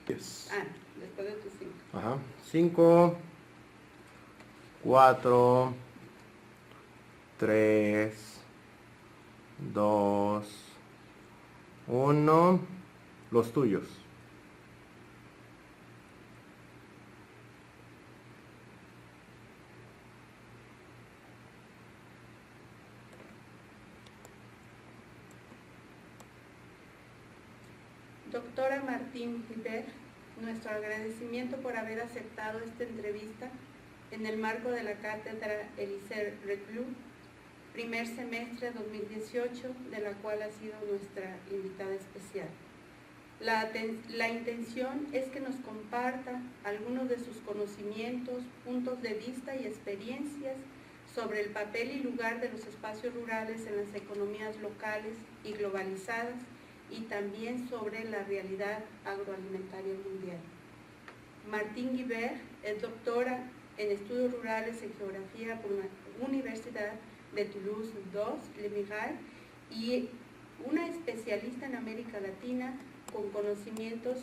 Yes. Ah, después de tus 5. Ajá. 5, 4, 3, 2, 1. Los tuyos. Doctora Martín Gilbert, nuestro agradecimiento por haber aceptado esta entrevista en el marco de la cátedra Élysée Reclus, primer semestre 2018, de la cual ha sido nuestra invitada especial. La intención es que nos comparta algunos de sus conocimientos, puntos de vista y experiencias sobre el papel y lugar de los espacios rurales en las economías locales y globalizadas, y también sobre la realidad agroalimentaria mundial. Martín Gilbert es doctora en estudios rurales en geografía por la Universidad de Toulouse II, Le Mirail, y una especialista en América Latina con conocimientos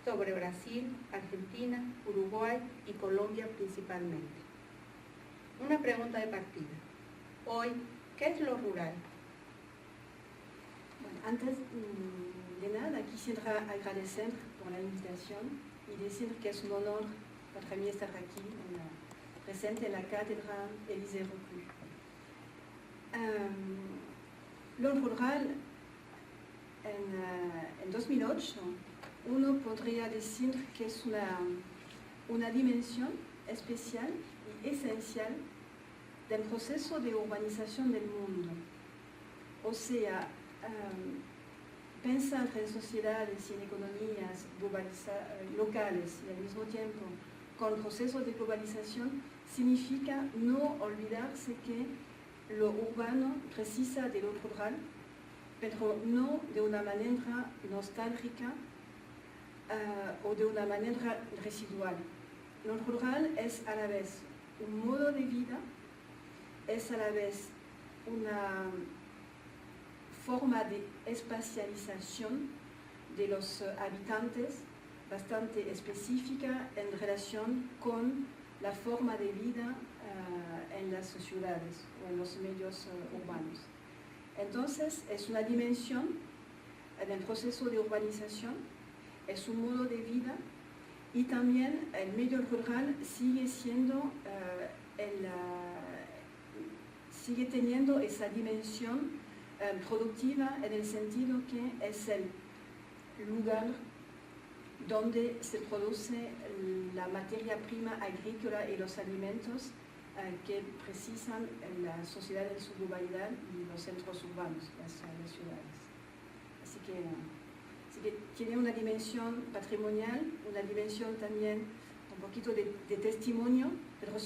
sobre Brasil, Argentina, Uruguay y Colombia principalmente. Una pregunta de partida. Hoy, ¿qué es lo rural? Bueno, antes de nada, quisiera agradecer por la invitación y decir que es un honor para mí estar aquí presente en la cátedra Élysée Reclus. Lo rural, en 2008, uno podría decir que es una dimensión especial y esencial del proceso de urbanización del mundo. O sea, pensar en sociedades y en economías locales y al mismo tiempo con procesos de globalización significa no olvidarse que lo urbano precisa de lo rural, pero no de una manera nostálgica o de una manera residual. Lo rural es a la vez un modo de vida, es a la vez una forma de espacialización de los habitantes bastante específica en relación con la forma de vida en las ciudades o en los medios urbanos. Entonces, es una dimensión en el proceso de urbanización, es un modo de vida, y también el medio rural sigue teniendo esa dimensión productiva, en el sentido que es el lugar donde se produce la materia prima agrícola y los alimentos que precisan la sociedad en su globalidad y los centros urbanos, las ciudades. Así que tiene una dimensión patrimonial, una dimensión también un poquito de testimonio, pero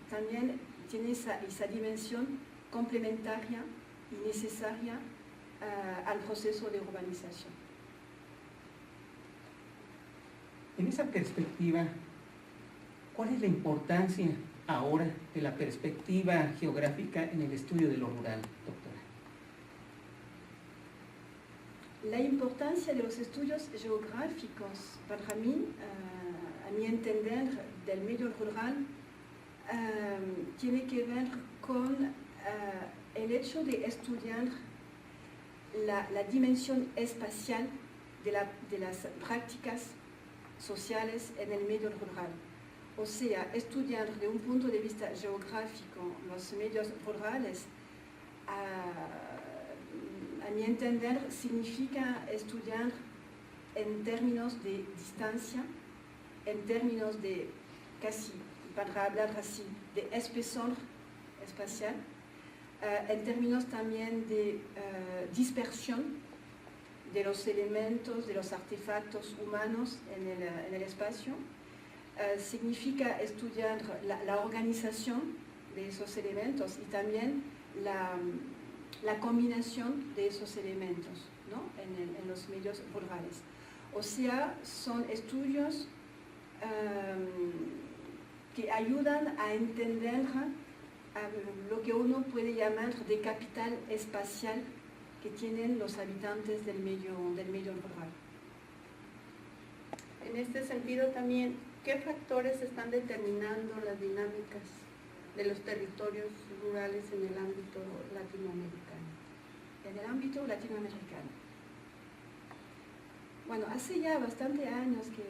también tiene esa dimensión complementaria y necesaria al proceso de urbanización. En esa perspectiva, ¿cuál es la importancia ahora de la perspectiva geográfica en el estudio de lo rural, doctora? La importancia de los estudios geográficos, para mí, a mi entender, del medio rural, tiene que ver con el hecho de estudiar la dimensión espacial de las prácticas sociales en el medio rural. O sea, estudiar de un punto de vista geográfico los medios rurales, a mi entender, significa estudiar en términos de distancia, en términos de casi, para hablar así, de espesor espacial, en términos también de dispersión de los elementos, de los artefactos humanos en el espacio. Significa estudiar la organización de esos elementos y también la combinación de esos elementos, ¿no? en los medios rurales. O sea, son estudios que ayudan a entender lo que uno puede llamar de capital espacial que tienen los habitantes del medio rural. En este sentido también, ¿qué factores están determinando las dinámicas de los territorios rurales en el ámbito latinoamericano? En el ámbito latinoamericano. Bueno, hace ya bastante años que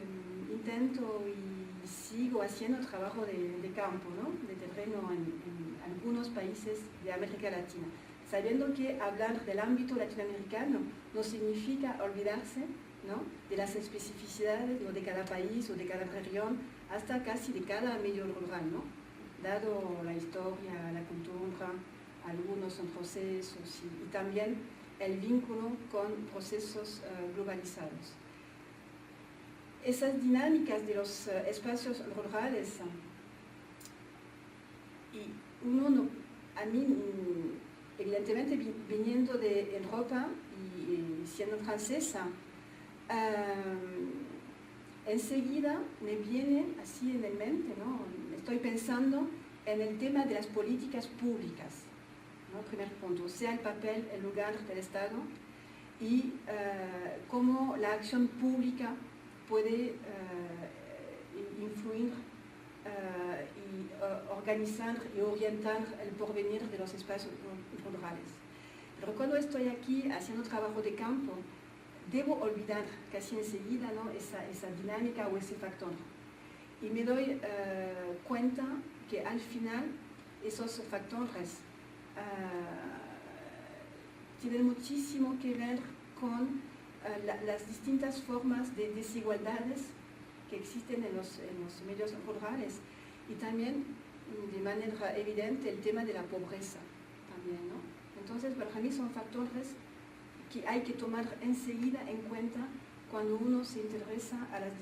intento y sigo haciendo trabajo de campo, ¿no? De terreno en algunos países de América Latina, sabiendo que hablar del ámbito latinoamericano no significa olvidarse, ¿no?, de las especificidades, ¿no?, de cada país o de cada región, hasta casi de cada medio rural, ¿no?, dado la historia, la cultura, algunos son procesos y también el vínculo con procesos globalizados. Esas dinámicas de los espacios rurales, y uno no, a mí, evidentemente viniendo de Europa y siendo francesa, enseguida me viene así en mente, ¿no?, estoy pensando en el tema de las políticas públicas, ¿no? Primer punto, o sea, el papel, el lugar del Estado y cómo la acción pública puede influir y organizar y orientar el porvenir de los espacios rurales. Pero cuando estoy aquí haciendo trabajo de campo, debo olvidar casi enseguida, ¿no?, esa dinámica o ese factor. Y me doy cuenta que al final esos factores tienen muchísimo que ver con las distintas formas de desigualdades que existen en los medios rurales y también de manera evidente el tema de la pobreza también, ¿no? Entonces, para mí son factores que hay que tomar enseguida en cuenta cuando uno se interesa a las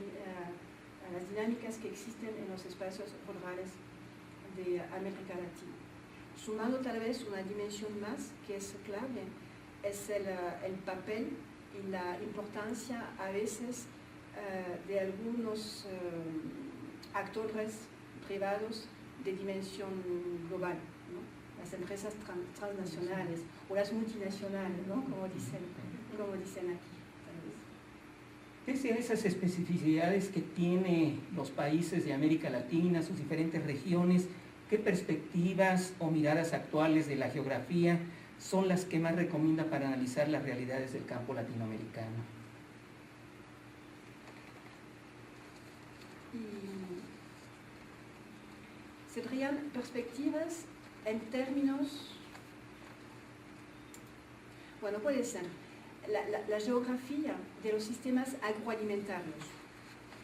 dinámicas que existen en los espacios rurales de América Latina. Sumando tal vez una dimensión más que es clave, es el papel y la importancia a veces de algunos actores privados de dimensión global, ¿no?, las empresas transnacionales o las multinacionales, ¿no?, como dicen aquí, tal vez. Pese a esas especificidades que tiene los países de América Latina, sus diferentes regiones, ¿qué perspectivas o miradas actuales de la geografía son las que más recomienda para analizar las realidades del campo latinoamericano? Serían perspectivas en términos, bueno, puede ser la geografía de los sistemas agroalimentarios,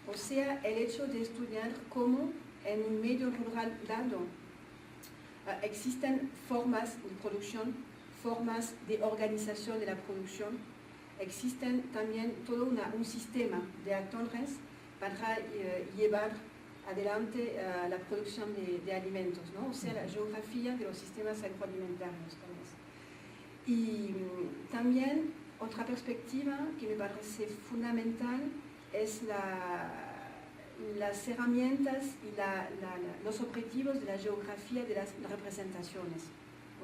o sea, el hecho de estudiar cómo en un medio rural dado existen formas de producción, formas de organización de la producción, existen también todo un sistema de actores para llevar adelante la producción de alimentos, ¿no? O sea, la geografía de los sistemas agroalimentarios. Y también otra perspectiva que me parece fundamental es las herramientas y los objetivos de la geografía de las representaciones,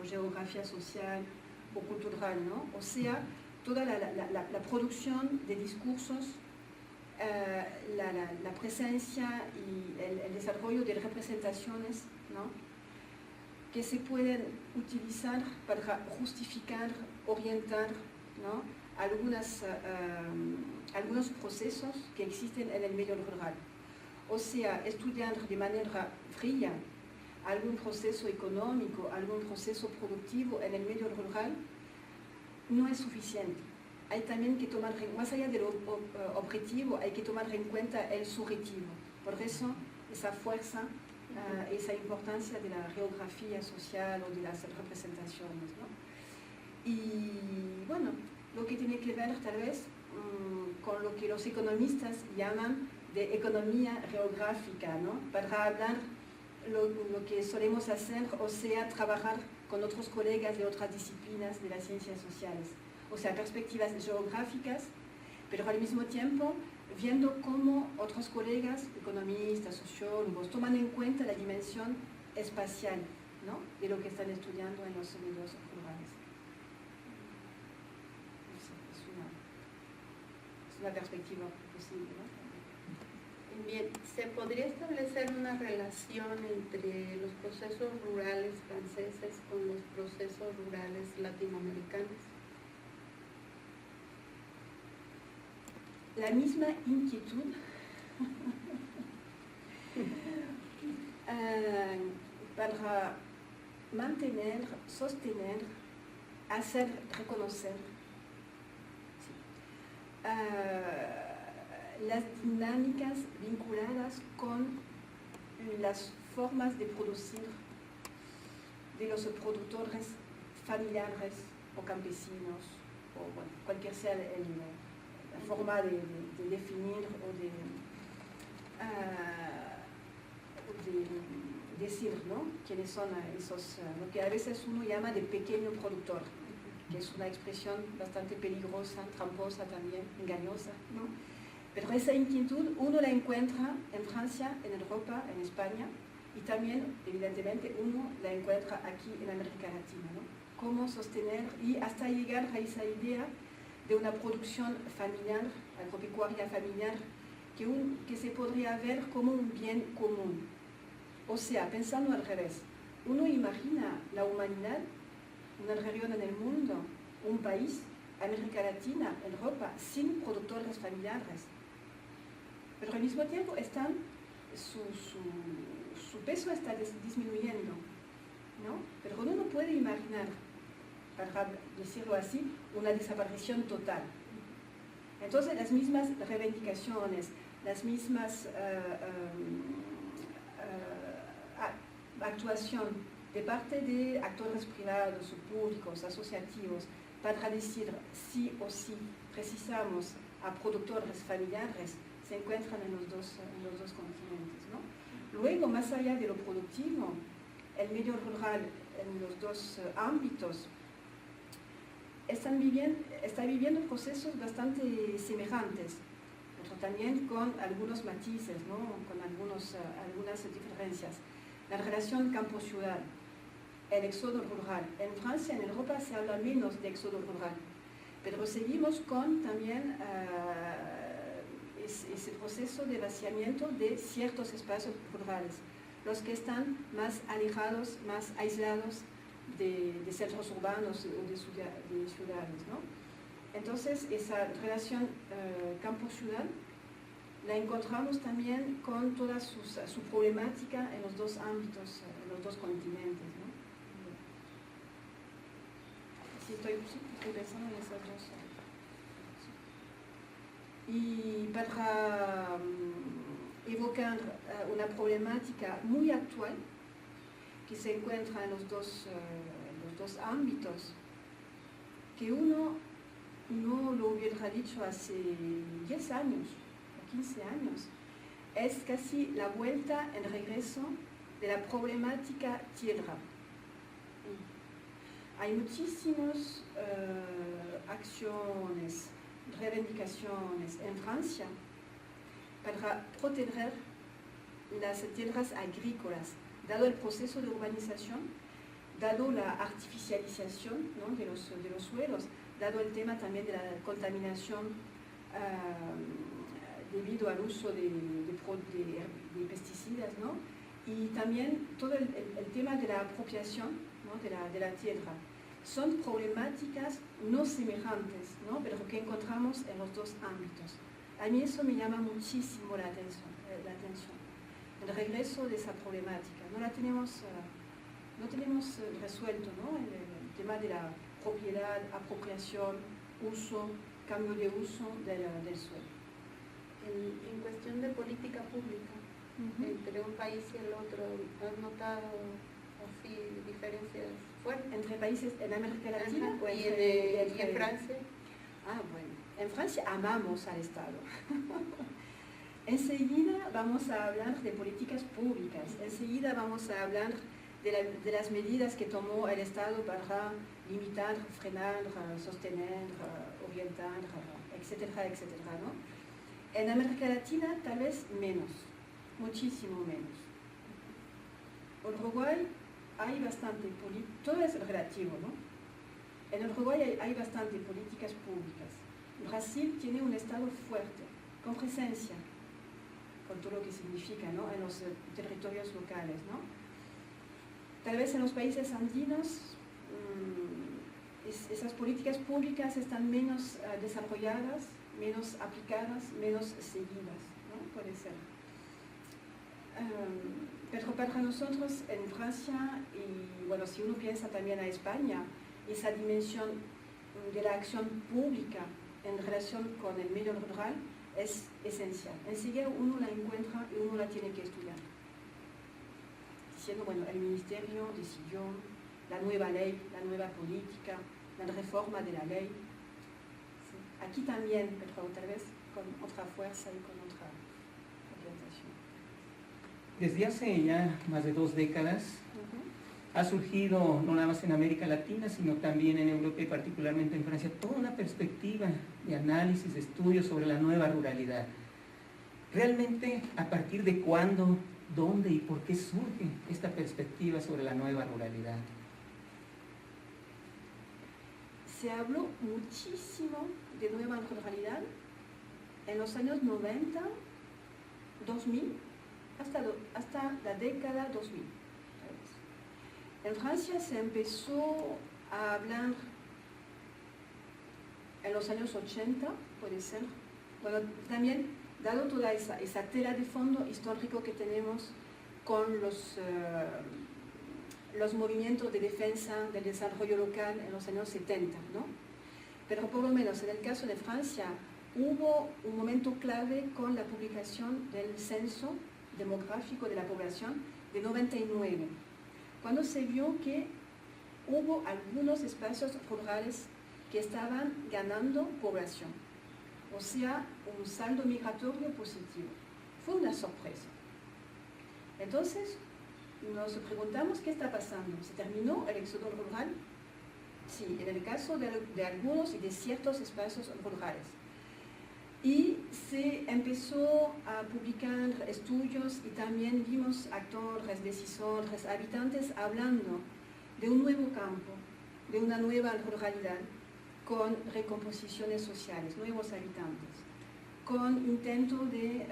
o geografía social o cultural, ¿no? O sea, toda la producción de discursos, la presencia y el desarrollo de representaciones, ¿no?, que se pueden utilizar para justificar, orientar, ¿no?, algunos procesos que existen en el medio rural. O sea, estudiar de manera fría algún proceso económico, algún proceso productivo en el medio rural no es suficiente. Hay también que tomar, más allá del objetivo, hay que tomar en cuenta el subjetivo. Por eso, esa fuerza, esa importancia de la geografía social o de las representaciones, ¿no? Y bueno, lo que tiene que ver tal vez con lo que los economistas llaman de economía geográfica, ¿no?, para hablar lo que solemos hacer, o sea, trabajar con otros colegas de otras disciplinas de las ciencias sociales. O sea, perspectivas geográficas, pero al mismo tiempo viendo cómo otros colegas, economistas, sociólogos, toman en cuenta la dimensión espacial, ¿no?, de lo que están estudiando en los medios rurales. Es una perspectiva posible, ¿no? Bien, ¿se podría establecer una relación entre los procesos rurales franceses con los procesos rurales latinoamericanos? La misma inquietud para mantener, sostener, hacer reconocer las dinámicas vinculadas con las formas de producir de los productores familiares o campesinos, o bueno, cualquier sea la forma de definir o de decir, ¿no?, quiénes son esos, lo que a veces uno llama de pequeño productor, que es una expresión bastante peligrosa, tramposa también, engañosa, ¿no? Pero esa inquietud uno la encuentra en Francia, en Europa, en España, y también, evidentemente, uno la encuentra aquí en América Latina, ¿no? Cómo sostener y hasta llegar a esa idea de una producción familiar, agropecuaria familiar, que se podría ver como un bien común. O sea, pensando al revés, uno imagina la humanidad, una región en el mundo, un país, América Latina, Europa, sin productores familiares. Pero al mismo tiempo su peso está disminuyendo, ¿no? Pero uno no puede imaginar, para decirlo así, una desaparición total. Entonces, las mismas reivindicaciones, las mismas actuación de parte de actores privados o públicos, asociativos, para decir sí o sí precisamos a productores familiares, se encuentran en los dos continentes, ¿no? Luego, más allá de lo productivo, el medio rural en los dos ámbitos está viviendo procesos bastante semejantes, pero también con algunos matices, ¿no?, con algunas diferencias. La relación campo-ciudad, el éxodo rural. En Francia, en Europa se habla menos de éxodo rural, pero seguimos con también ese proceso de vaciamiento de ciertos espacios rurales, los que están más alejados, más aislados de centros urbanos o de ciudades, ¿no? Entonces, esa relación campo-ciudad la encontramos también con toda su problemática en los dos ámbitos, en los dos continentes, ¿no? Sí, estoy pensando en esas dos. Y para evocar una problemática muy actual que se encuentra en los dos ámbitos, que uno no lo hubiera dicho hace 10 años o 15 años, es casi la vuelta en regreso de la problemática tierra. Hay muchísimas acciones, reivindicaciones en Francia para proteger las tierras agrícolas, dado el proceso de urbanización, dado la artificialización, ¿no?, de los suelos, dado el tema también de la contaminación debido al uso de pesticidas, ¿no?, y también todo el tema de la apropiación, ¿no?, de la tierra. Son problemáticas no semejantes, ¿no?, pero que encontramos en los dos ámbitos. A mí eso me llama muchísimo la atención. El regreso de esa problemática. No tenemos resuelto, ¿no?, el tema de la propiedad, apropiación, uso, cambio de uso del suelo. En cuestión de política pública, entre un país y el otro, ¿has notado así diferencias fuertes? ¿Entre países en América Latina? Ajá, y en Francia? Ah, bueno. En Francia amamos al Estado. Enseguida vamos a hablar de políticas públicas, enseguida vamos a hablar de las medidas que tomó el Estado para limitar, frenar, sostener, orientar, etcétera, etcétera, ¿no? En América Latina tal vez menos, muchísimo menos. En Uruguay hay bastante todo es relativo, ¿no? En Uruguay hay bastante políticas públicas. Brasil tiene un Estado fuerte, con presencia con todo lo que significa, ¿no?, en los territorios locales, ¿no? Tal vez en los países andinos esas políticas públicas están menos desarrolladas, menos aplicadas, menos seguidas, ¿no? Puede ser. Pero para nosotros en Francia, y bueno, si uno piensa también a España, esa dimensión de la acción pública en relación con el medio rural es esencial. Enseguida uno la encuentra y uno la tiene que estudiar. Diciendo, bueno, el ministerio decidió la nueva ley, la nueva política, la reforma de la ley. Sí. Aquí también, pero tal vez con otra fuerza y con otra orientación. Desde hace ya más de 2 décadas ha surgido, no nada más en América Latina, sino también en Europa y particularmente en Francia, toda una perspectiva de análisis, de estudios sobre la nueva ruralidad. Realmente, ¿a partir de cuándo, dónde y por qué surge esta perspectiva sobre la nueva ruralidad? Se habló muchísimo de nueva ruralidad en los años 90, 2000, hasta la década 2000. En Francia se empezó a hablar en los años 80, puede ser. Bueno, también, dado toda esa tela de fondo histórico que tenemos con los movimientos de defensa del desarrollo local en los años 70, ¿no? Pero por lo menos en el caso de Francia hubo un momento clave con la publicación del censo demográfico de la población de 99, cuando se vio que hubo algunos espacios rurales que estaban ganando población, o sea, un saldo migratorio positivo. Fue una sorpresa. Entonces, nos preguntamos qué está pasando. ¿Se terminó el éxodo rural? Sí, en el caso de algunos y de ciertos espacios rurales. Y se empezó a publicar estudios y también vimos actores, decisores, habitantes hablando de un nuevo campo, de una nueva ruralidad, con recomposiciones sociales, nuevos habitantes, con intento de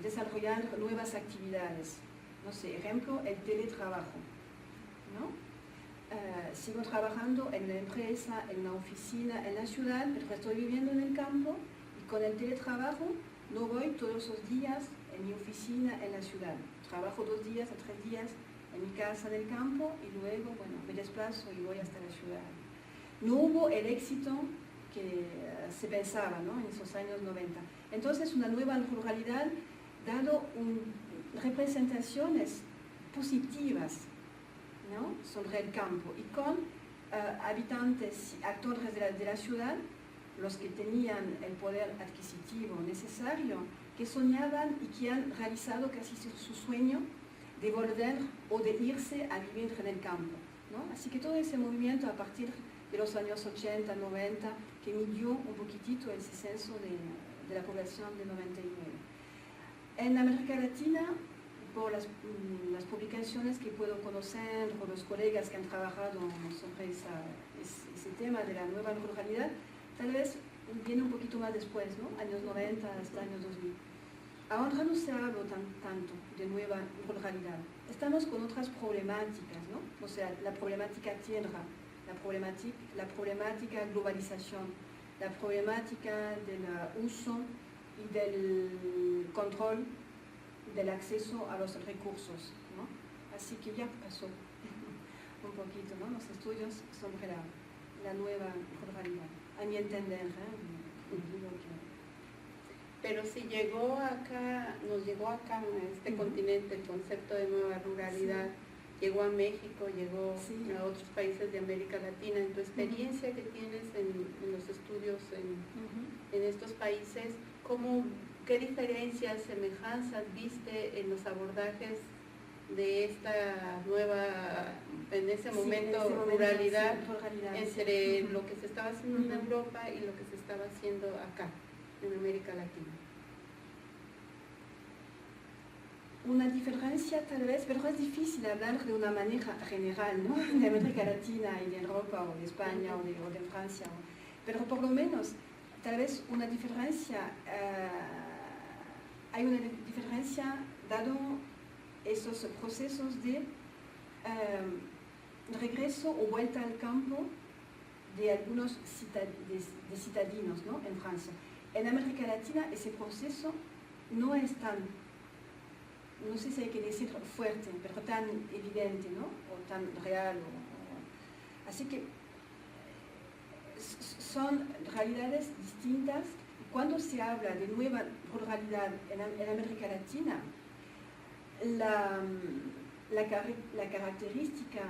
desarrollar nuevas actividades. No sé, ejemplo, el teletrabajo, ¿no? Sigo trabajando en una empresa, en una oficina, en la ciudad, pero estoy viviendo en el campo y con el teletrabajo no voy todos los días en mi oficina en la ciudad. Trabajo 2 días o 3 días en mi casa del campo y luego, bueno, me desplazo y voy hasta la ciudad. No hubo el éxito que se pensaba, ¿no?, en esos años 90. Entonces, una nueva ruralidad, dado representaciones positivas, ¿no?, sobre el campo y con habitantes y actores de la ciudad, los que tenían el poder adquisitivo necesario, que soñaban y que han realizado casi su sueño de volver o de irse a vivir en el campo, ¿no? Así que todo ese movimiento a partir de los años 80, 90, que midió un poquitito el censo de la población de 99. En América Latina, por las publicaciones que puedo conocer, por los colegas que han trabajado sobre ese tema de la nueva ruralidad, tal vez viene un poquito más después, ¿no?, años 90 hasta años 2000. Ahora no se habla tanto de nueva ruralidad. Estamos con otras problemáticas, ¿no? O sea, la problemática tierra, la problemática globalización, la problemática del uso y del control del acceso a los recursos, ¿no? Así que ya pasó un poquito, ¿no?, los estudios sobre la nueva ruralidad, a mi entender, digo que... Pero si llegó acá, nos llegó acá a este continente el concepto de nueva ruralidad, sí, llegó a México, llegó sí, a otros países de América Latina. En tu experiencia que tienes en los estudios en estos países, ¿qué diferencias, semejanzas viste en los abordajes de esta nueva, en ese momento, ruralidad, entre lo que se estaba haciendo en Europa y lo que se estaba haciendo acá, en América Latina? Una diferencia tal vez, pero es difícil hablar de una manera general, ¿no?, de América Latina y de Europa o de España o de Francia, pero por lo menos tal vez una diferencia hay una diferencia dado esos procesos de regreso o vuelta al campo de algunos citadinos, ¿no? En Francia. En América Latina ese proceso no es tan, no sé si hay que decir fuerte, pero tan evidente, ¿no? O tan real. Así que son realidades distintas. Cuando se habla de nueva ruralidad en América Latina, la característica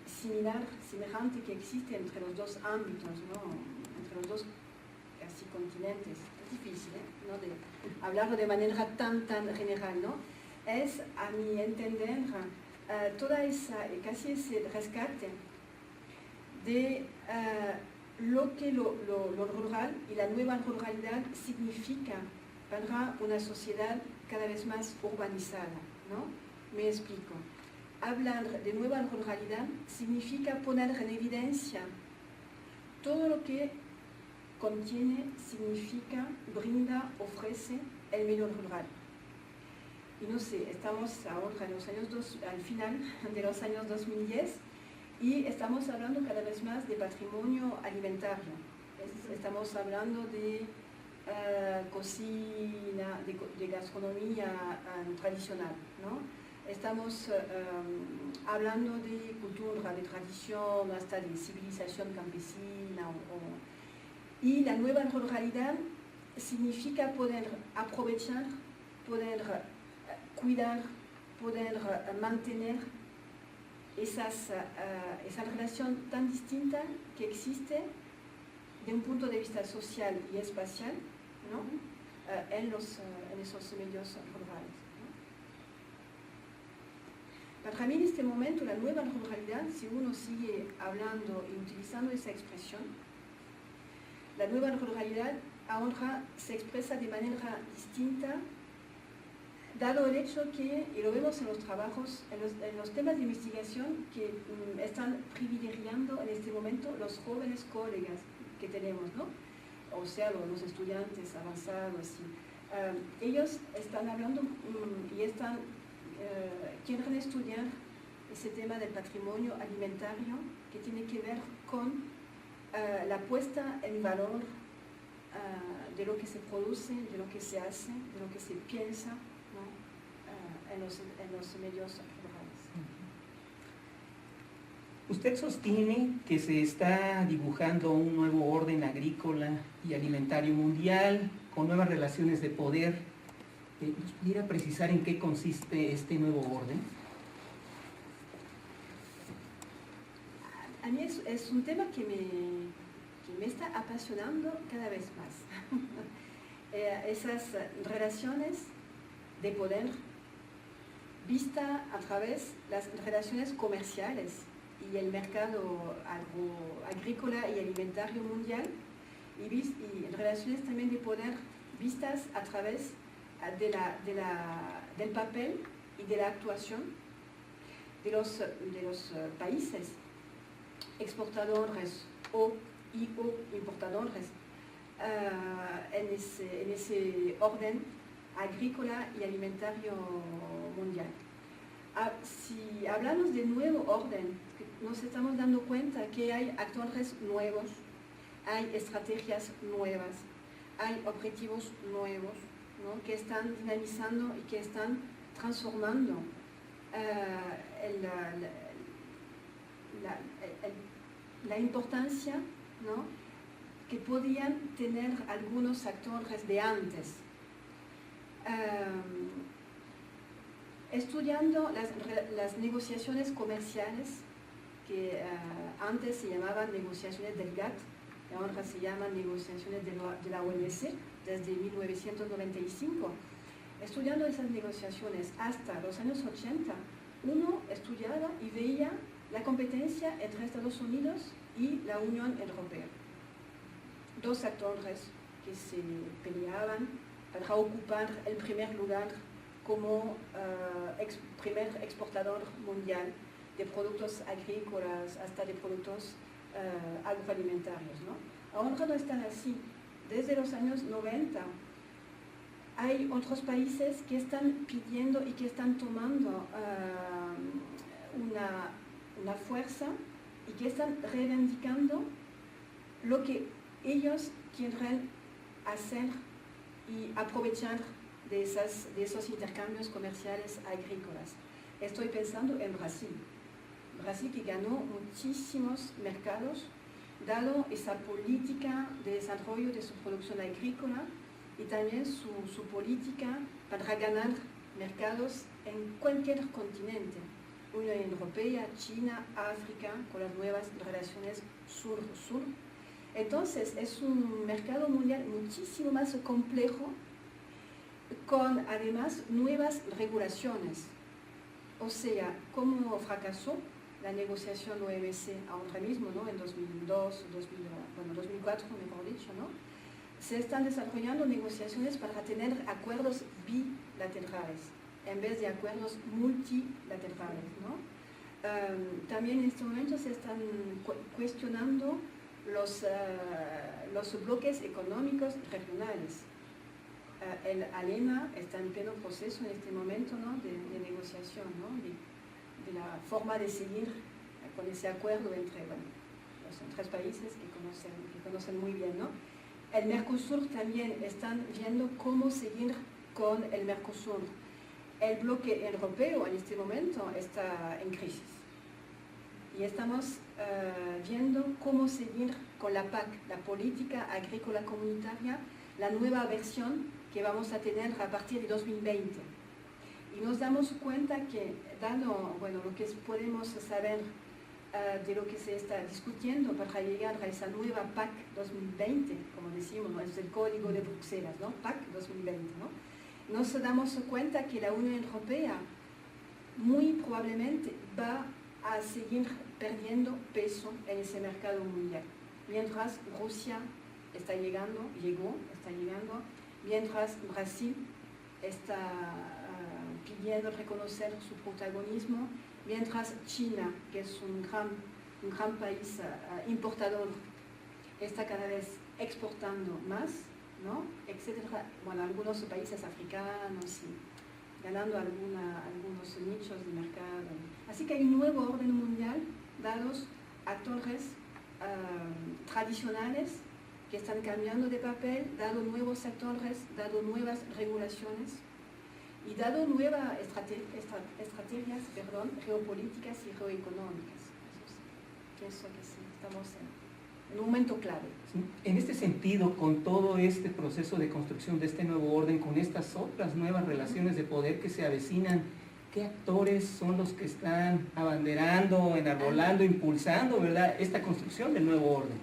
semejante que existe entre los dos ámbitos, ¿no? Entre los dos casi continentes, es difícil, ¿no? De hablar de manera tan general, ¿no? Es, a mi entender, toda casi ese rescate de lo que lo rural y la nueva ruralidad significa para una sociedad cada vez más urbanizada, ¿no? Me explico. Hablar de nueva ruralidad significa poner en evidencia todo lo que contiene, significa, brinda, ofrece el medio rural. Y no sé, estamos ahora al final de los años 2010 y estamos hablando cada vez más de patrimonio alimentario. Estamos hablando de cocina, de gastronomía tradicional, ¿no? Estamos hablando de cultura, de tradición, hasta de civilización campesina. Y la nueva ruralidad significa poder aprovechar, poder cuidar, poder mantener esa relación tan distinta que existe de un punto de vista social y espacial, ¿no? En esos medios rurales. Para mí en este momento la nueva ruralidad, si uno sigue hablando y utilizando esa expresión, la nueva ruralidad ahora se expresa de manera distinta, dado el hecho que, y lo vemos en los trabajos, en los temas de investigación que están privilegiando en este momento los jóvenes colegas que tenemos, ¿no? O sea, los estudiantes avanzados. Ellos están hablando y quieren estudiar ese tema del patrimonio alimentario que tiene que ver con la puesta en valor de lo que se produce, de lo que se hace, de lo que se piensa, ¿no? En los medios rurales. Usted sostiene que se está dibujando un nuevo orden agrícola y alimentario mundial con nuevas relaciones de poder. ¿Nos pudiera precisar en qué consiste este nuevo orden? A mí es un tema que me está apasionando cada vez más. Esas relaciones de poder vista a través de las relaciones comerciales y el mercado agrícola y alimentario mundial y relaciones también de poder vistas a través del papel y de la actuación de los países exportadores o importadores en ese orden agrícola y alimentario mundial. Si hablamos de nuevo orden, nos estamos dando cuenta que hay actores nuevos, hay estrategias nuevas, hay objetivos nuevos, ¿no? Que están dinamizando y que están transformando la importancia, ¿no? Que podían tener algunos actores de antes. Estudiando las negociaciones comerciales que antes se llamaban negociaciones del GATT, y ahora se llaman negociaciones de la OMC desde 1995. Estudiando esas negociaciones hasta los años 80, uno estudiaba y veía la competencia entre Estados Unidos y la Unión Europea. Dos actores que se peleaban para ocupar el primer lugar como primer exportador mundial de productos agrícolas hasta de productos agroalimentarios, ¿no? Ahora no están así. Desde los años 90, hay otros países que están pidiendo y que están tomando una fuerza y que están reivindicando lo que ellos quieren hacer y aprovechar de esos intercambios comerciales agrícolas. Estoy pensando en Brasil. Brasil que ganó muchísimos mercados dado esa política de desarrollo de su producción agrícola y también su política para ganar mercados en cualquier continente. Unión Europea, China, África, con las nuevas relaciones sur-sur. Entonces es un mercado mundial muchísimo más complejo, con además nuevas regulaciones. O sea, como fracasó la negociación OMC ahora mismo, ¿no? En 2004, mejor dicho, ¿no? Se están desarrollando negociaciones para tener acuerdos bilaterales en vez de acuerdos multilaterales, ¿no? También en este momento se están cuestionando los bloques económicos regionales. El ALENA está en pleno proceso en este momento, ¿no? de negociación, ¿no? de la forma de seguir con ese acuerdo entre los tres países que conocen muy bien, ¿no? El Mercosur también están viendo cómo seguir con el Mercosur. El bloque europeo en este momento está en crisis y estamos viendo cómo seguir con la PAC, la Política Agrícola Comunitaria, la nueva versión que vamos a tener a partir de 2020. Y nos damos cuenta que, dado lo que podemos saber de lo que se está discutiendo para llegar a esa nueva PAC 2020, como decimos, ¿no? Es el código de Bruselas, ¿no? PAC 2020, ¿no? Nos damos cuenta que la Unión Europea muy probablemente va a seguir perdiendo peso en ese mercado mundial, mientras Rusia está llegando, mientras Brasil está pidiendo reconocer su protagonismo, mientras China, que es un gran país importador, está cada vez exportando más, ¿no? Etcétera. Bueno, algunos países africanos y ganando algunos nichos de mercado. Así que hay un nuevo orden mundial, dados actores tradicionales que están cambiando de papel, dado nuevos sectores, dado nuevas regulaciones y dado nuevas estrategias geopolíticas y geoeconómicas. Pienso que sí, estamos en un momento clave. En este sentido, con todo este proceso de construcción de este nuevo orden, con estas otras nuevas relaciones de poder que se avecinan, ¿qué actores son los que están abanderando, enarbolando, impulsando, ¿verdad?, esta construcción del nuevo orden?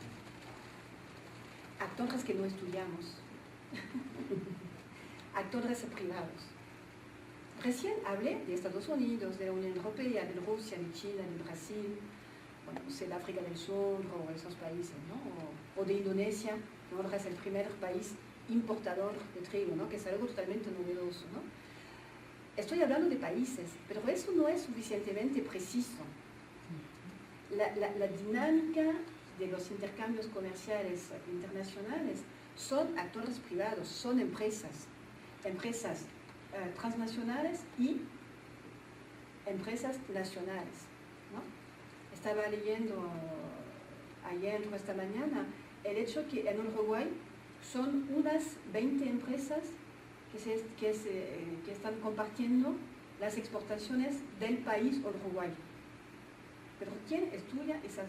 Actores que no estudiamos, actores privados. Recién hablé de Estados Unidos, de la Unión Europea, de Rusia, de China, de Brasil, el África del Sur o esos países, ¿no? O de Indonesia, que ahora es el primer país importador de trigo, ¿no? Que es algo totalmente novedoso, ¿no? Estoy hablando de países, pero eso no es suficientemente preciso. La dinámica de los intercambios comerciales internacionales son actores privados, son empresas transnacionales y empresas nacionales, ¿no? Estaba leyendo ayer o esta mañana el hecho que en Uruguay son unas 20 empresas que están compartiendo las exportaciones del país Uruguay. Pero ¿quién estudia esas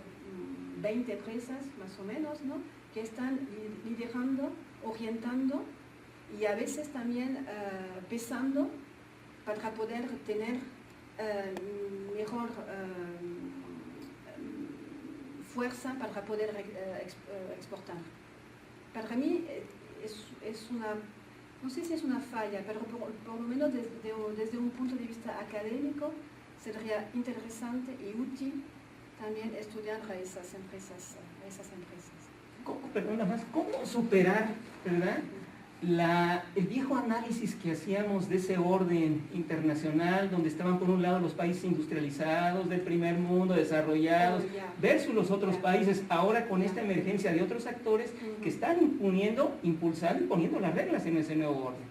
20 empresas, más o menos, ¿no? Que están liderando, orientando y a veces también pesando para poder tener mejor fuerza para poder exportar? Para mí es una, no sé si es una falla, pero por lo menos desde un punto de vista académico sería interesante y útil también estudiar a esas empresas. ¿Cómo superar, ¿verdad?, el viejo análisis que hacíamos de ese orden internacional, donde estaban por un lado los países industrializados, del primer mundo, desarrollados, versus los otros países, ahora con esta emergencia de otros actores que están impulsando y poniendo las reglas en ese nuevo orden.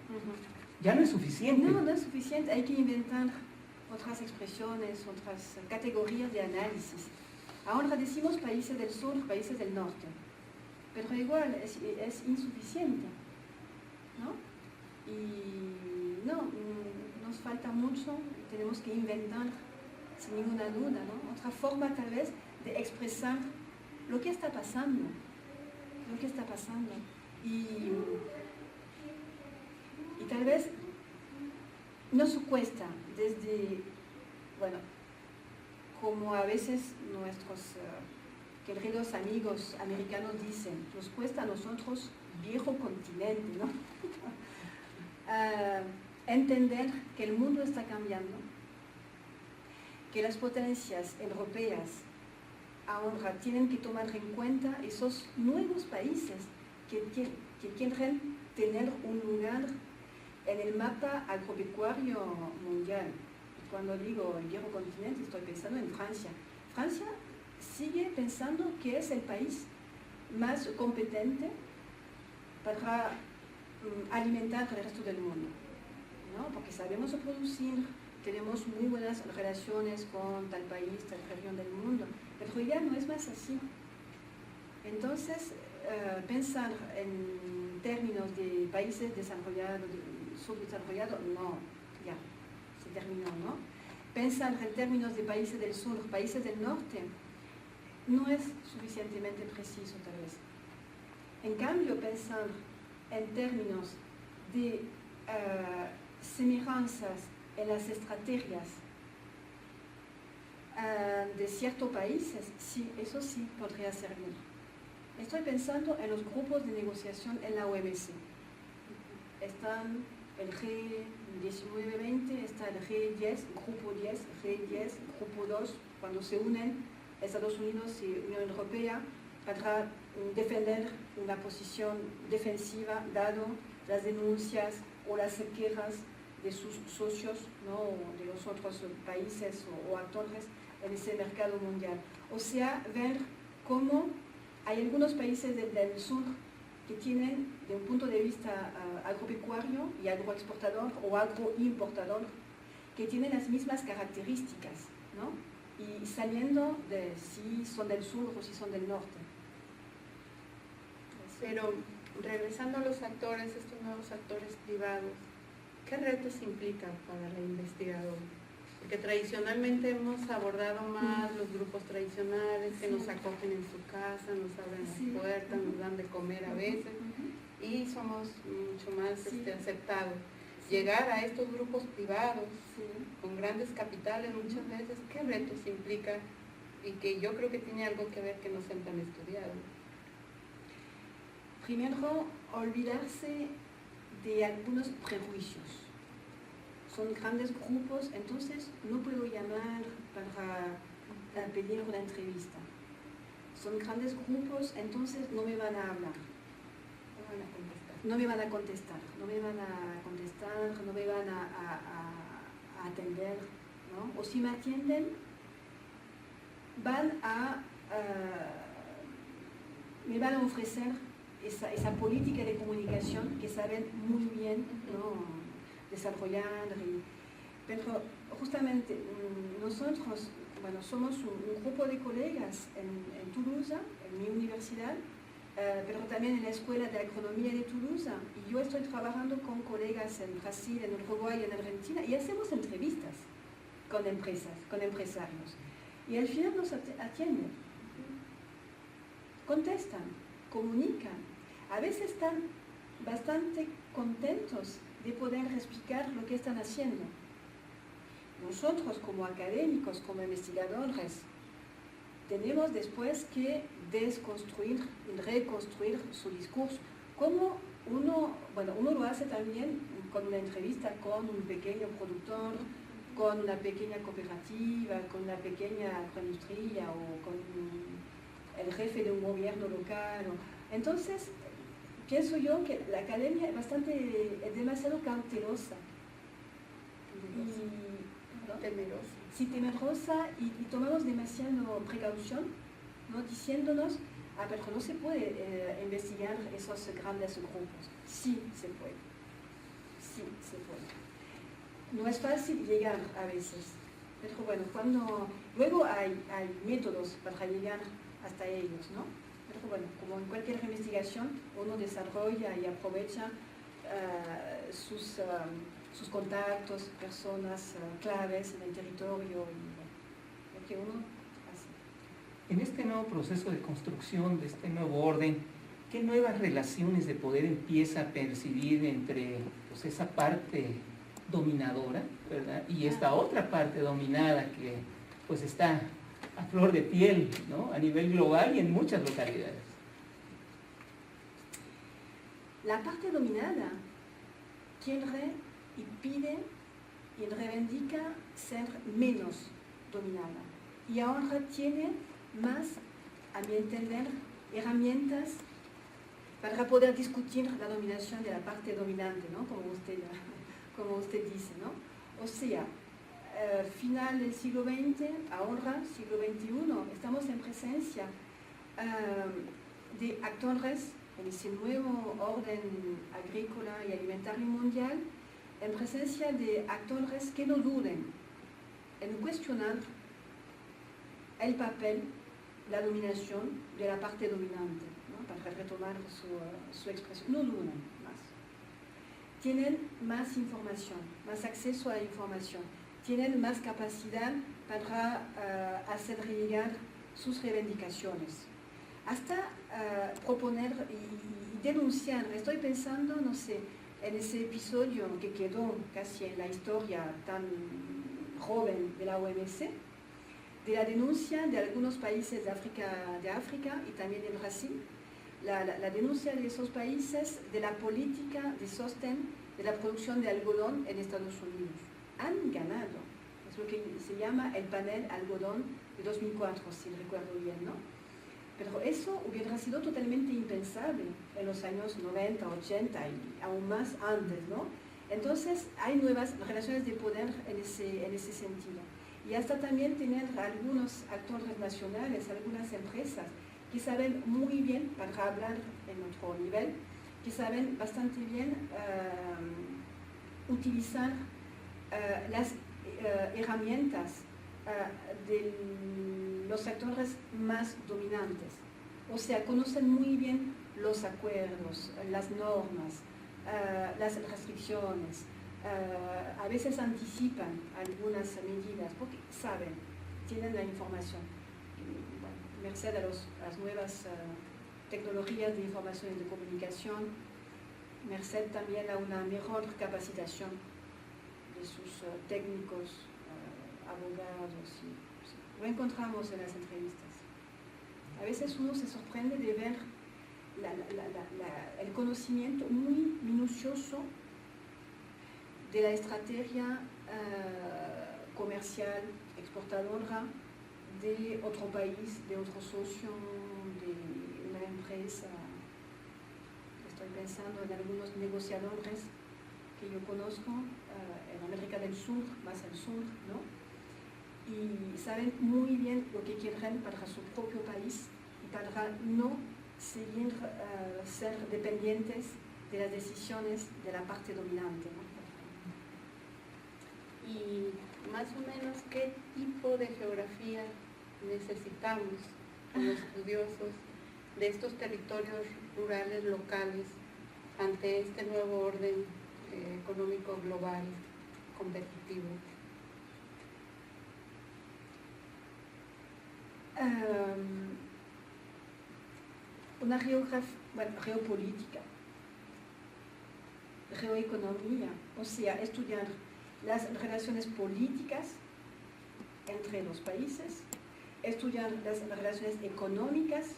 Ya no es suficiente. No, no es suficiente, hay que inventar otras expresiones, otras categorías de análisis. Ahora decimos países del sur, países del norte, pero igual es insuficiente, ¿no? Y no, nos falta mucho, tenemos que inventar, sin ninguna duda, ¿no? Otra forma tal vez de expresar lo que está pasando, y tal vez nos cuesta desde, bueno, como a veces nuestros queridos amigos americanos dicen, nos cuesta a nosotros, viejo continente, ¿no? Entender que el mundo está cambiando, que las potencias europeas ahora tienen que tomar en cuenta esos nuevos países que quieren tener un lugar en el mapa agropecuario mundial. Y cuando digo el viejo continente, estoy pensando en Francia. Francia sigue pensando que es el país más competente para alimentar el resto del mundo, ¿no? Porque sabemos producir, tenemos muy buenas relaciones con tal país, tal región del mundo, pero ya no es más así. Entonces, pensar en términos de países desarrollados, subdesarrollados, no, ya, se terminó, ¿no? Pensar en términos de países del sur, países del norte, no es suficientemente preciso tal vez. En cambio, pensar en términos de semejanzas en las estrategias de ciertos países, sí, eso sí podría servir. Estoy pensando en los grupos de negociación en la OMC. Están el G19-20, está el G10, Grupo 10, G10, Grupo 2, cuando se unen Estados Unidos y Unión Europea para defender una posición defensiva, dado las denuncias o las quejas de sus socios, ¿no? De los otros países o actores en ese mercado mundial. O sea, ver cómo hay algunos países del sur que tienen, de un punto de vista agropecuario y agroexportador o agroimportador, que tienen las mismas características, ¿no? Y saliendo de si son del sur o si son del norte. Pero regresando a los actores, estos nuevos actores privados, ¿qué retos implican para la investigadora? Porque tradicionalmente hemos abordado más los grupos tradicionales que nos acogen en su casa, nos abren las puertas, nos dan de comer a veces y somos mucho más aceptados. Llegar a estos grupos privados con grandes capitales muchas veces, ¿qué retos implica? Y que yo creo que tiene algo que ver que no sean tan estudiados. Primero, olvidarse de algunos prejuicios. Son grandes grupos, entonces no puedo llamar para pedir una entrevista. Son grandes grupos, entonces no me van a hablar. No me van a contestar, no me van a atender, ¿no? O si me atienden, me van a ofrecer esa política de comunicación que saben muy bien, ¿no? Desarrollar. Pero justamente nosotros, bueno, somos un grupo de colegas en Toulouse, en mi universidad, pero también en la Escuela de Agronomía de Toulouse, y yo estoy trabajando con colegas en Brasil, en Uruguay y en Argentina, y hacemos entrevistas con empresas, con empresarios, y al final nos atienden, contestan, comunican, a veces están bastante contentos de poder explicar lo que están haciendo. Nosotros como académicos, como investigadores, tenemos después que desconstruir y reconstruir su discurso. Como uno lo hace también con una entrevista con un pequeño productor, con una pequeña cooperativa, con una pequeña agroindustria o con el jefe de un gobierno local. Entonces, pienso yo que la academia es demasiado cautelosa. ¿no? Temerosa. Sí, temerosa y tomamos demasiado precaución, ¿no? Diciéndonos, pero no se puede investigar esos grandes grupos. Sí se puede. Sí se puede. No es fácil llegar a veces, pero bueno, luego hay métodos para llegar hasta ellos, ¿no? Pero bueno, como en cualquier investigación, uno desarrolla y aprovecha sus contactos, personas claves en el territorio y lo que uno hace. En este nuevo proceso de construcción de este nuevo orden, ¿qué nuevas relaciones de poder empieza a percibir entre pues, esa parte dominadora, ¿verdad? Y esta otra parte dominada que pues está a flor de piel, ¿no? A nivel global y en muchas localidades? La parte dominada quiere y pide y reivindica ser menos dominada. Y ahora tiene más, a mi entender, herramientas para poder discutir la dominación de la parte dominante, ¿no? Como usted dice, ¿no? O sea, final del siglo XX, ahora siglo XXI, estamos en presencia de actores en ese nuevo orden agrícola y alimentario mundial, en presencia de actores que no duden en cuestionar el papel, la dominación de la parte dominante, ¿no? Para retomar su expresión. No dudan más. Tienen más información, más acceso a la información, tienen más capacidad para hacer llegar sus reivindicaciones. Hasta proponer y denunciar. Estoy pensando, no sé, en ese episodio que quedó casi en la historia tan joven de la OMC, de la denuncia de algunos países de África y también de Brasil, la denuncia de esos países de la política de sostén de la producción de algodón en Estados Unidos. Han ganado. Es lo que se llama el panel algodón de 2004, si recuerdo bien, ¿no? Pero eso hubiera sido totalmente impensable en los años 90, 80 y aún más antes, ¿no? Entonces hay nuevas relaciones de poder en ese sentido. Y hasta también tener algunos actores nacionales, algunas empresas que saben muy bien, para hablar en otro nivel, que saben bastante bien utilizar las herramientas de los actores más dominantes. O sea, conocen muy bien los acuerdos, las normas, las restricciones, a veces anticipan algunas medidas porque saben, tienen la información. Bueno, merced a las nuevas tecnologías de información y de comunicación, merced también a una mejor capacitación de sus técnicos, abogados. Lo encontramos en las entrevistas. A veces uno se sorprende de ver el conocimiento muy minucioso de la estrategia comercial, exportadora de otro país, de otro socio, de una empresa. Estoy pensando en algunos negociadores que yo conozco en América del Sur, más al sur, ¿no? Y saben muy bien lo que quieren para su propio país y para no seguir ser dependientes de las decisiones de la parte dominante, ¿no? Y más o menos, ¿qué tipo de geografía necesitamos como estudiosos de estos territorios rurales locales ante este nuevo orden económico global competitivo? Una geopolítica, geoeconomía, o sea, estudiar las relaciones políticas entre los países, estudiar las relaciones económicas,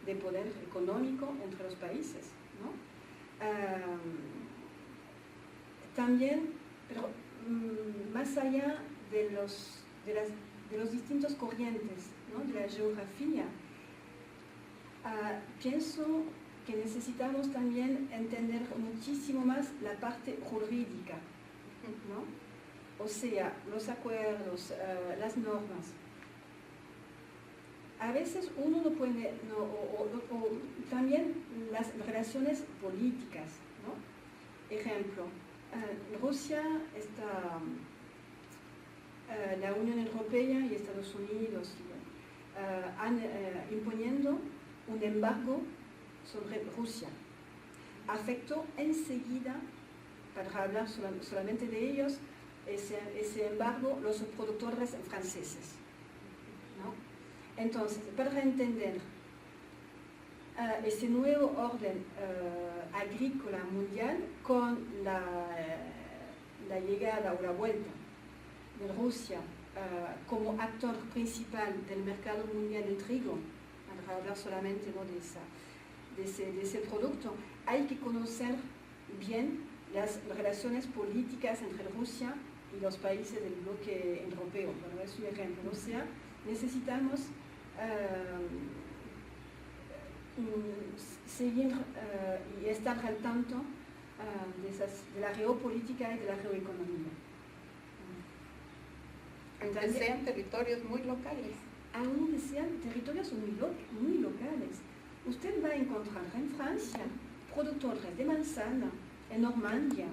de poder económico entre los países, ¿no? También, pero más allá de los distintos corrientes, ¿no? De la geografía, pienso que necesitamos también entender muchísimo más la parte jurídica, ¿no? O sea, los acuerdos, las normas. A veces uno no puede, no, o también las relaciones políticas, ¿no? Ejemplo, Rusia está, la Unión Europea y Estados Unidos han imponiendo un embargo sobre Rusia. Afectó enseguida, para hablar solamente de ellos, ese embargo, los productores franceses, ¿no? Entonces, para entender ese nuevo orden agrícola mundial con la llegada o la vuelta de Rusia como actor principal del mercado mundial del trigo, para hablar solamente, ¿no?, de ese producto, hay que conocer bien las relaciones políticas entre Rusia y los países del bloque europeo. Bueno, es un ejemplo. O sea, necesitamos seguir y estar al tanto de la geopolítica y de la geoeconomía. Aunque sean territorios muy locales. Aunque sean territorios muy locales. Usted va a encontrar en Francia productores de manzana, en Normandía,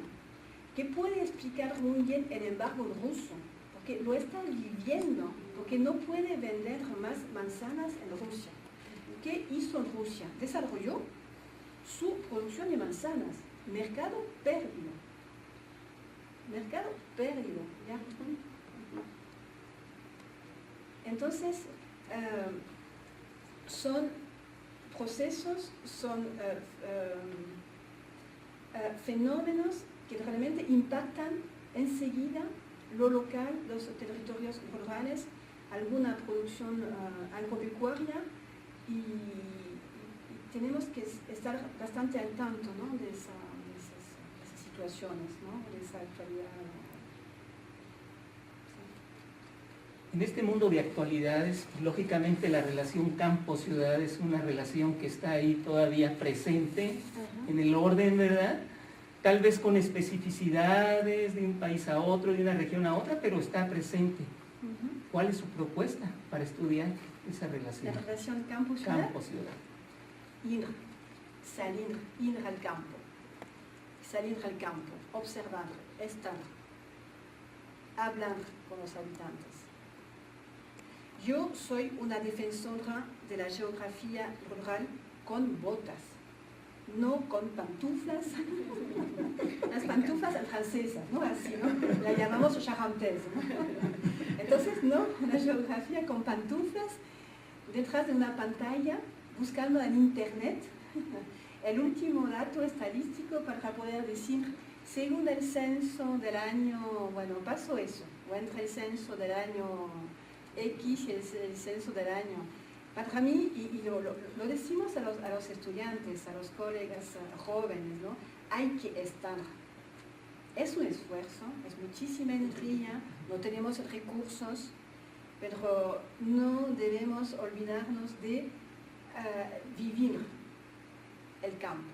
que puede explicar muy bien el embargo ruso, porque lo están viviendo, porque no puede vender más manzanas en Rusia. ¿Qué hizo Rusia? Desarrolló su producción de manzanas. Mercado perdido. Mercado perdido. ¿Ya? Entonces, son procesos, son fenómenos que realmente impactan enseguida lo local, los territorios rurales, alguna producción agropecuaria, y tenemos que estar bastante al tanto, ¿no?, de esas situaciones, ¿no?, de esa actualidad. En este mundo de actualidades, lógicamente la relación campo-ciudad es una relación que está ahí todavía presente en el orden, ¿verdad? Tal vez con especificidades de un país a otro, de una región a otra, pero está presente. ¿Cuál es su propuesta para estudiar esa relación? La relación campo-ciudad. Campo-ciudad. Ir al campo. Salir al campo, observar, estar, hablar con los habitantes. Yo soy una defensora de la geografía rural con botas, no con pantuflas. Las pantuflas francesas, ¿no? Así, ¿no? La llamamos charentaise, ¿no? Entonces, no, la geografía con pantuflas, detrás de una pantalla, buscando en internet el último dato estadístico para poder decir, según el censo del año, bueno, pasó eso, o entre el censo del año X y el censo del año. Para mí, y lo decimos a los estudiantes, a los colegas jóvenes, ¿no?, hay que estar. Es un esfuerzo, es muchísima energía, no tenemos recursos, pero no debemos olvidarnos de vivir el campo,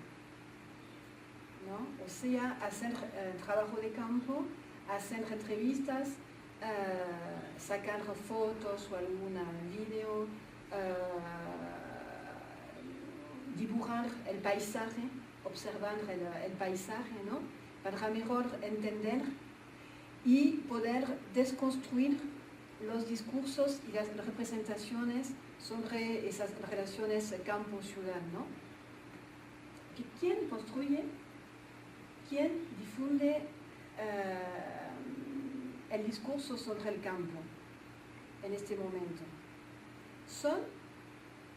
¿no? O sea, hacer trabajo de campo, hacer entrevistas, sacar fotos o algún vídeo, dibujar el paisaje, observar el paisaje, ¿no?, para mejor entender y poder desconstruir los discursos y las representaciones sobre esas relaciones campo-ciudad, ¿no? ¿Quién construye? ¿Quién difunde el discurso sobre el campo en este momento?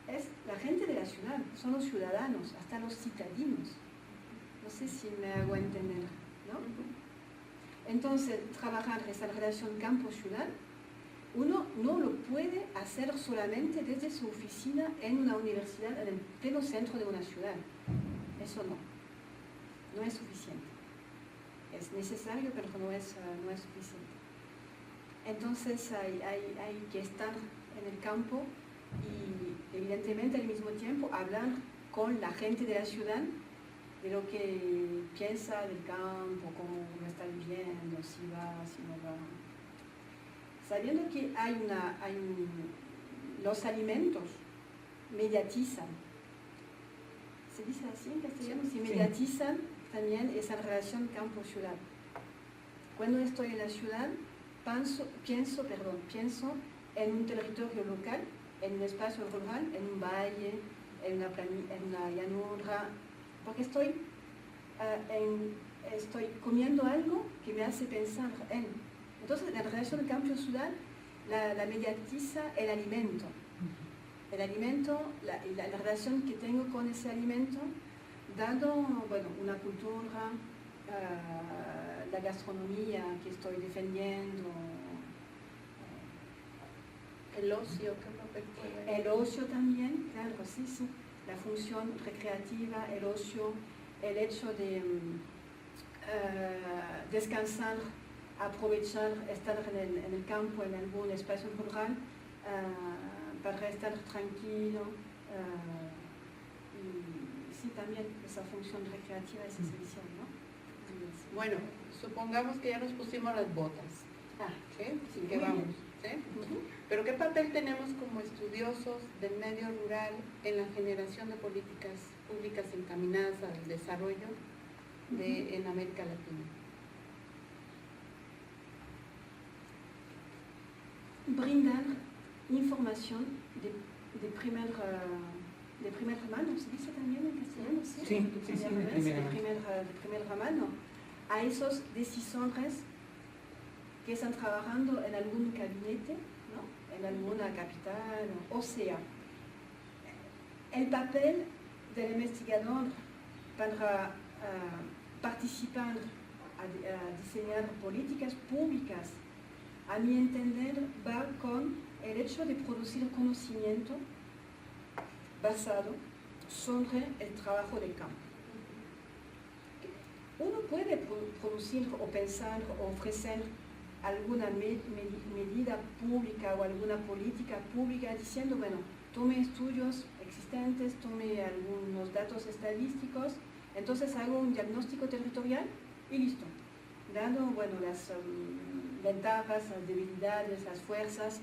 Es la gente de la ciudad, son los ciudadanos, hasta los citadinos. No sé si me hago entender, ¿no? Entonces, trabajar esa relación campo-ciudad, uno no lo puede hacer solamente desde su oficina en una universidad, en el pleno centro de una ciudad. Eso no es suficiente. Es necesario, pero no es suficiente. Entonces hay que estar en el campo y evidentemente al mismo tiempo hablar con la gente de la ciudad, de lo que piensa del campo, cómo lo está viviendo, si va, si no va. Sabiendo que los alimentos mediatizan, se dice así en castellano, si mediatizan también esa relación campo-ciudad. Cuando estoy en la ciudad, pienso en un territorio local, en un espacio rural, en un valle, en una llanura, porque estoy comiendo algo que me hace pensar en. Entonces, la relación campo-ciudad la mediatiza el alimento. El alimento, la relación que tengo con ese alimento, dado una cultura, la gastronomía que estoy defendiendo. El ocio, ¿qué papel juega? El ocio también, claro, sí. La función recreativa, el ocio, el hecho de descansar, aprovechar, estar en el campo, en algún espacio rural, para estar tranquilo. Y sí, también esa función recreativa es esencial, ¿no? Bueno, supongamos que ya nos pusimos las botas, ¿sí? Sí, Que muy vamos, bien. ¿sí? Pero ¿qué papel tenemos como estudiosos del medio rural en la generación de políticas públicas encaminadas al desarrollo en América Latina? Brindar información de primera mano, ¿se dice también en castellano? Sí, de primera mano a esos decisores que están trabajando en algún gabinete, ¿no? En alguna capital, o sea, el papel del investigador para participar a diseñar políticas públicas, a mi entender, va con el hecho de producir conocimiento basado sobre el trabajo del campo. Uno puede producir o pensar o ofrecer alguna medida pública o alguna política pública diciendo, bueno, tome estudios existentes, tome algunos datos estadísticos, entonces hago un diagnóstico territorial y listo. Dando, las ventajas, las debilidades, las fuerzas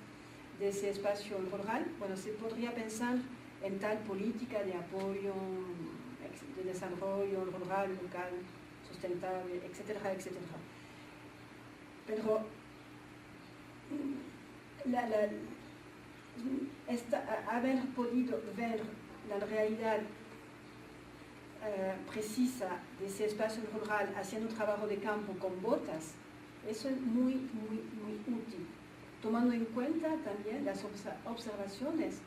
de ese espacio rural, se podría pensar en tal política de apoyo, de desarrollo rural, local, sustentable, etcétera, etcétera. Pero haber podido ver la realidad precisa de ese espacio rural haciendo trabajo de campo con botas, eso es muy, muy, muy útil, tomando en cuenta también las observaciones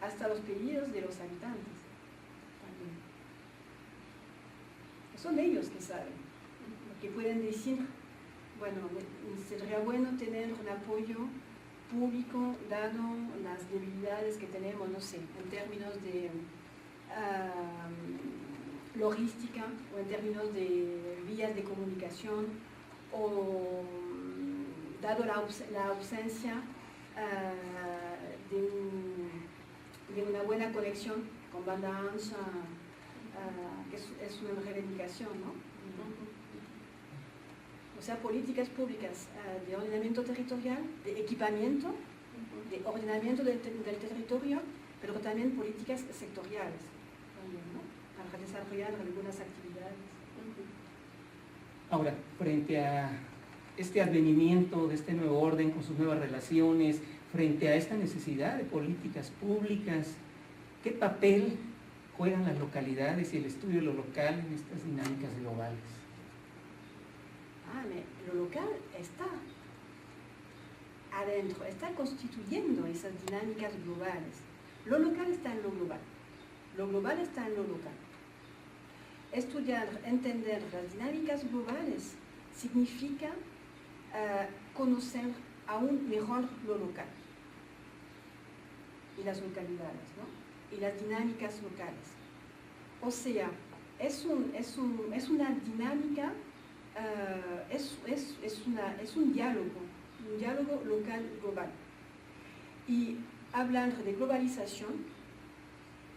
hasta los pedidos de los habitantes. También. Son ellos que saben, que pueden decir, sería bueno tener un apoyo público dado las debilidades que tenemos, no sé, en términos de logística o en términos de vías de comunicación o dado la ausencia de una buena conexión con banda ancha, que es una reivindicación, ¿no? O sea, políticas públicas de ordenamiento territorial, de equipamiento, de ordenamiento del territorio, pero también políticas sectoriales, también, ¿no? Para desarrollar algunas actividades. Ahora, frente a este advenimiento de este nuevo orden con sus nuevas relaciones, frente a esta necesidad de políticas públicas, ¿qué papel juegan las localidades y el estudio de lo local en estas dinámicas globales? Lo local está adentro, está constituyendo esas dinámicas globales. Lo local está en lo global, lo global está en lo local. Estudiar, entender las dinámicas globales significa conocer aún mejor lo local y las localidades, ¿no? Y las dinámicas locales. O sea, es una dinámica, es un diálogo local global. Y hablando de globalización,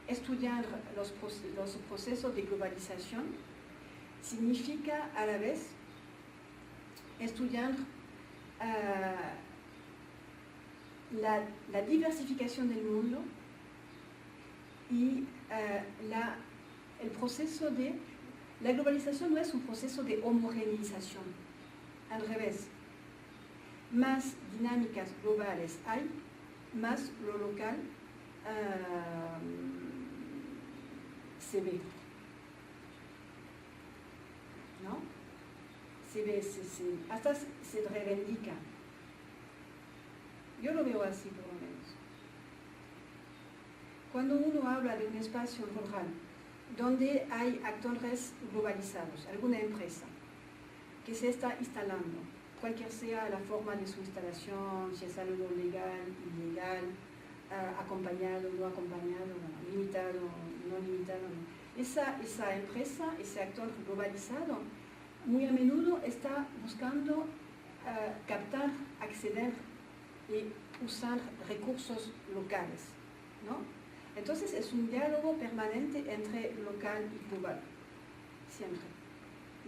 estudiar los procesos de globalización significa a la vez estudiar la diversificación del mundo y el proceso de... La globalización no es un proceso de homogeneización, al revés. Más dinámicas globales hay, más lo local se ve. ¿No? Se ve, hasta se reivindica. Yo lo veo así, por lo menos. Cuando uno habla de un espacio rural, donde hay actores globalizados, alguna empresa que se está instalando, cualquier sea la forma de su instalación, si es algo legal, ilegal, acompañado, no acompañado, limitado, no limitado. Esa empresa, ese actor globalizado, muy a menudo está buscando captar, acceder y usar recursos locales, ¿no? Entonces es un diálogo permanente entre local y global, siempre.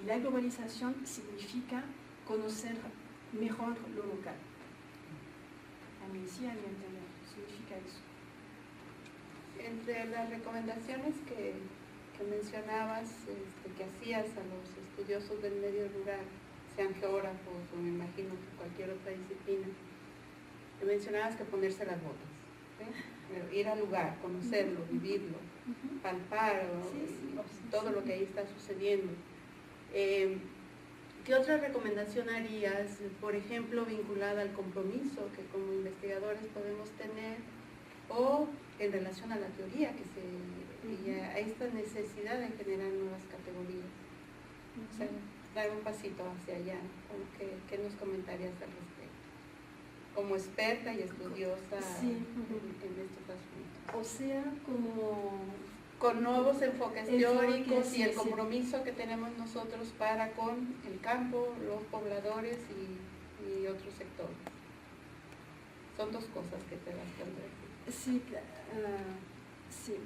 Y la globalización significa conocer mejor lo local. A mi entender, significa eso. Entre las recomendaciones que mencionabas, que hacías a los estudiosos del medio rural, sean geógrafos o me imagino que cualquier otra disciplina, te mencionabas que ponerse las botas, ¿sí? Ir al lugar, conocerlo, vivirlo, palpar todo lo que ahí está sucediendo. ¿Qué otra recomendación harías, por ejemplo, vinculada al compromiso que como investigadores podemos tener o en relación a la teoría y a esta necesidad de generar nuevas categorías? O sea, dar un pasito hacia allá. ¿Qué nos comentarías al respecto? Como experta y estudiosa en estos asuntos. O sea, con nuevos enfoques teóricos y el compromiso que tenemos nosotros para con el campo, los pobladores y otros sectores. Son dos cosas que te las tendré. Sí, sí.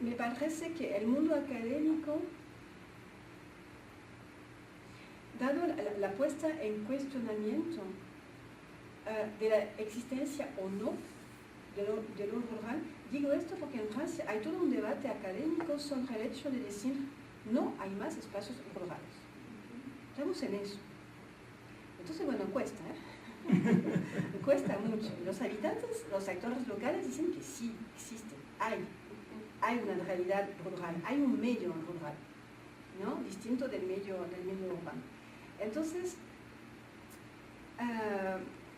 Me parece que el mundo académico, dado la puesta en cuestionamiento de la existencia o no de lo rural, digo esto porque en Francia hay todo un debate académico sobre el hecho de decir no hay más espacios rurales. Estamos en eso. Entonces, bueno, cuesta, cuesta mucho. Los habitantes, los actores locales dicen que sí, existe, hay una realidad rural, hay un medio rural, ¿no? Distinto del medio urbano. Entonces,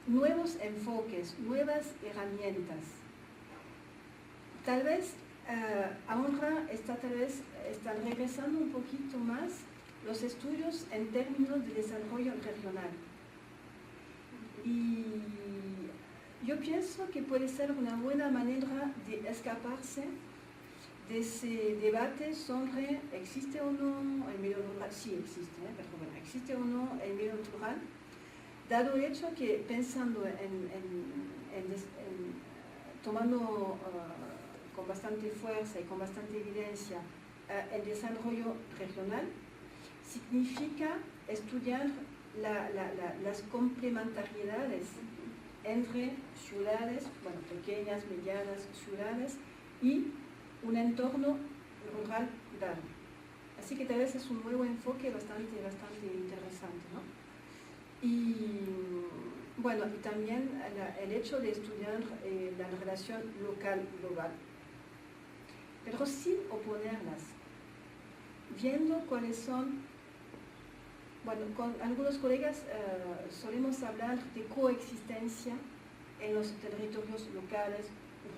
nuevos enfoques, nuevas herramientas. Tal vez ahora están regresando un poquito más los estudios en términos de desarrollo regional. Y yo pienso que puede ser una buena manera de escaparse de ese debate sobre ¿existe o no el medio rural? Sí existe, pero bueno, ¿existe o no el medio rural? Dado el hecho que pensando tomando con bastante fuerza y con bastante evidencia el desarrollo regional, significa estudiar las complementariedades entre ciudades, bueno, pequeñas, medianas ciudades y un entorno rural dado. Así que tal vez es un nuevo enfoque bastante interesante, ¿no? Y bueno, y también el hecho de estudiar la relación local-global, pero sin oponerlas, viendo cuáles son. Bueno, con algunos colegas solemos hablar de coexistencia en los territorios locales,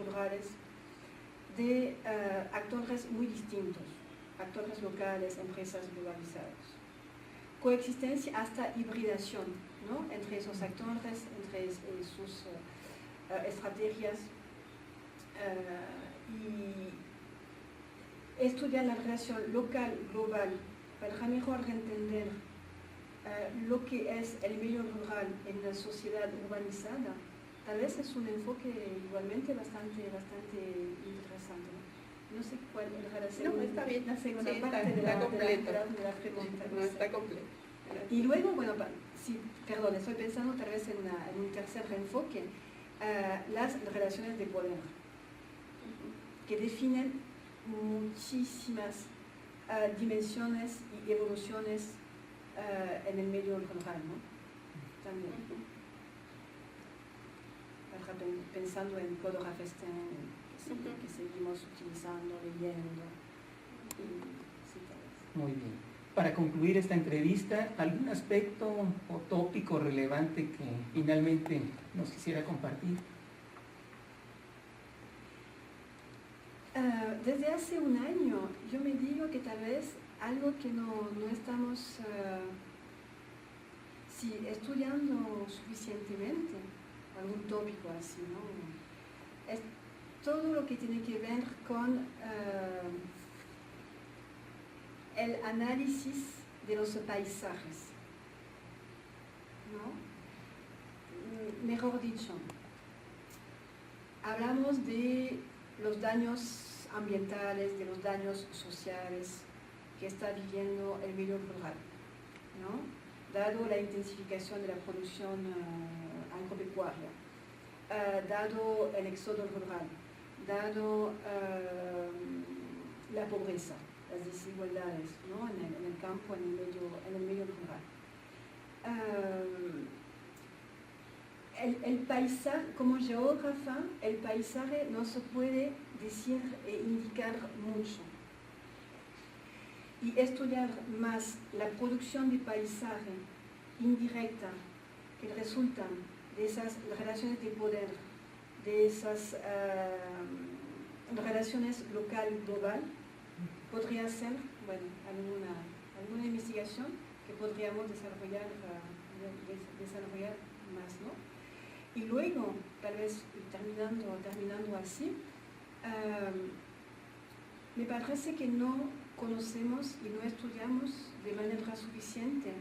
rurales, de actores muy distintos, actores locales, empresas globalizadas. Coexistencia hasta hibridación, ¿no? Entre esos actores, entre sus estrategias, y estudiar la relación local-global para mejor entender lo que es el medio rural en una sociedad urbanizada, tal vez es un enfoque igualmente bastante interesante, ¿no? no sé cuál era la No, segunda, está bien. la segunda Sí, parte está de completo. la pregunta. No, está completo. Y luego, bueno, sí, perdón, estoy pensando tal vez en un tercer enfoque, las relaciones de poder, que definen muchísimas dimensiones y evoluciones en el medio rural, ¿no? También. Pensando en Claude Raffestin, que seguimos utilizando, leyendo. Y, sí, tal vez. Muy bien. Para concluir esta entrevista, ¿algún aspecto o tópico relevante que finalmente nos quisiera compartir? Desde hace un año yo me digo que tal vez algo que no estamos estudiando suficientemente, algún tópico así, ¿no? Es todo lo que tiene que ver con el análisis de los paisajes, ¿no? Mejor dicho, hablamos de los daños ambientales, de los daños sociales que está viviendo el medio rural, ¿no? Dado la intensificación de la producción agropecuaria, dado el éxodo rural, dado la pobreza, las desigualdades, ¿no? en el campo, en el medio rural. El paisaje, como geógrafa, el paisaje no se puede decir e indicar mucho. Y estudiar más la producción de paisaje indirecta que resultan de esas relaciones de poder, de esas relaciones local-global, podría ser, bueno, alguna investigación que podríamos desarrollar más, ¿no? Y luego, tal vez terminando así, me parece que no conocemos y no estudiamos de manera suficiente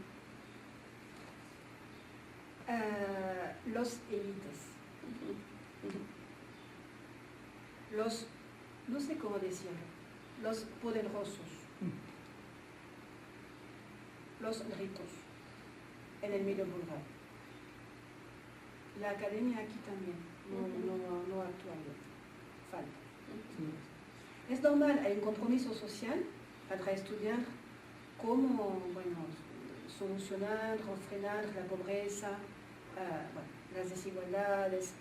los élites, los, no sé cómo decirlo, los poderosos, los ricos en el medio rural. La academia aquí también no actúa bien, falta. Es normal, hay un compromiso social para estudiar cómo, bueno, solucionar o frenar la pobreza, las desigualdades,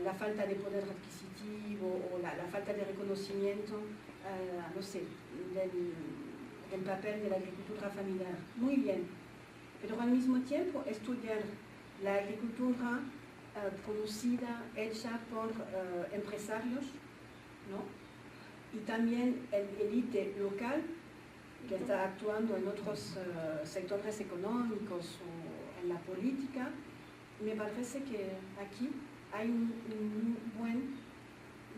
la falta de poder adquisitivo o la falta de reconocimiento, no sé, del papel de la agricultura familiar. Muy bien, pero al mismo tiempo estudiar la agricultura producida, hecha por empresarios, ¿no? Y también el élite local que está actuando en otros sectores económicos o en la política. Me parece que aquí hay un buen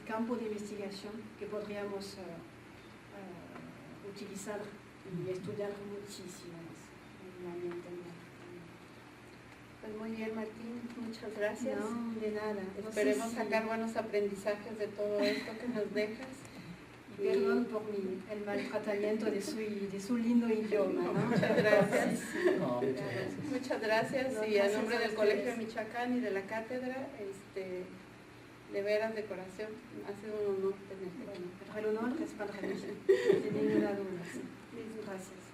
campo de investigación que podríamos utilizar y estudiar muchísimo más. Pues muy bien, Martín, muchas gracias. No, de nada. Esperemos sacar buenos aprendizajes de todo esto que nos dejas. Y perdón por el maltratamiento de su lindo idioma, ¿no? Muchas gracias. No, muchas gracias. Muchas gracias. No, Y a gracias nombre a del ustedes. Colegio de Michoacán y de la cátedra, de veras de corazón, ha sido un honor tenerte. Bueno, pero el honor es para mí, sin ninguna duda. Sí. Gracias.